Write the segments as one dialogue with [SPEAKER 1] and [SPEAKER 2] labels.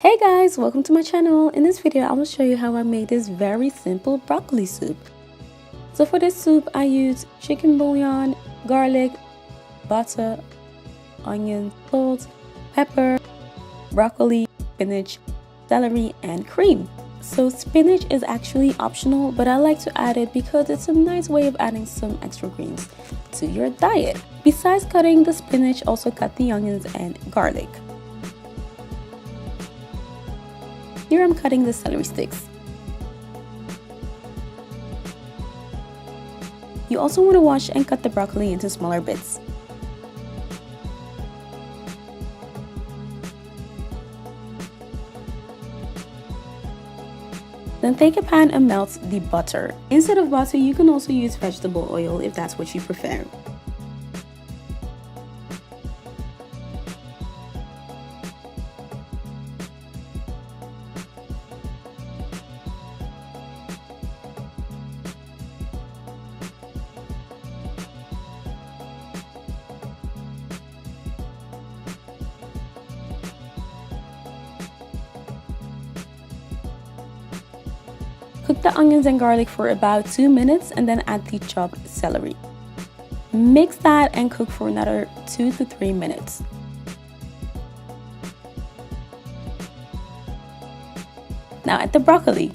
[SPEAKER 1] Hey guys, welcome to my channel. In this video I will show you how I made this very simple broccoli soup. So for this soup I use chicken bouillon, garlic, butter, onion, salt, pepper, broccoli, spinach, celery, and cream. So spinach is actually optional, but I like to add it because it's a nice way of adding some extra greens to your diet. Besides cutting the spinach, also cut the onions and garlic. Here I'm cutting the celery sticks. You also want to wash and cut the broccoli into smaller bits. Then take a pan and melt the butter. Instead of butter, you can also use vegetable oil if that's what you prefer. Cook the onions and garlic for about 2 minutes and then add the chopped celery. Mix that and cook for another 2 to 3 minutes. Now add the broccoli.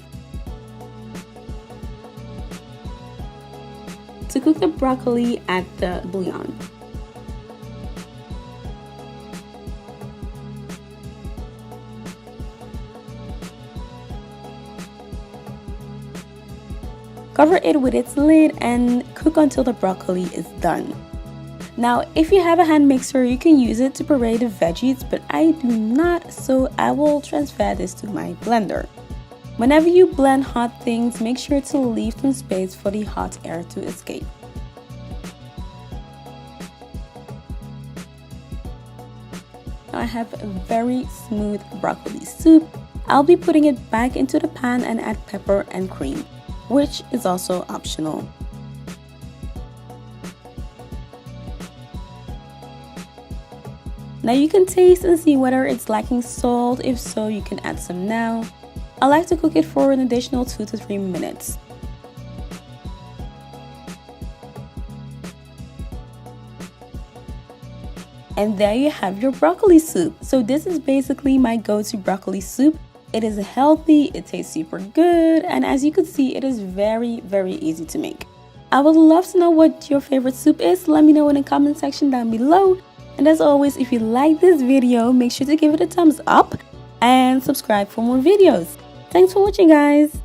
[SPEAKER 1] To cook the broccoli, add the bouillon. Cover it with its lid and cook until the broccoli is done. Now, if you have a hand mixer, you can use it to puree the veggies, but I do not, so I will transfer this to my blender. Whenever you blend hot things, make sure to leave some space for the hot air to escape. Now I have a very smooth broccoli soup. I'll be putting it back into the pan and add pepper and cream, which is also optional. Now you can taste and see whether it's lacking salt. If so, you can add some now. I like to cook it for an additional 2 to 3 minutes. And there you have your broccoli soup. So this is basically my go-to broccoli soup. It is healthy, it tastes super good, and as you can see, it is very easy to make. I would love to know what your favorite soup is. Let me know in the comment section down below. And as always, if you like this video, make sure to give it a thumbs up and subscribe for more videos. Thanks for watching, guys.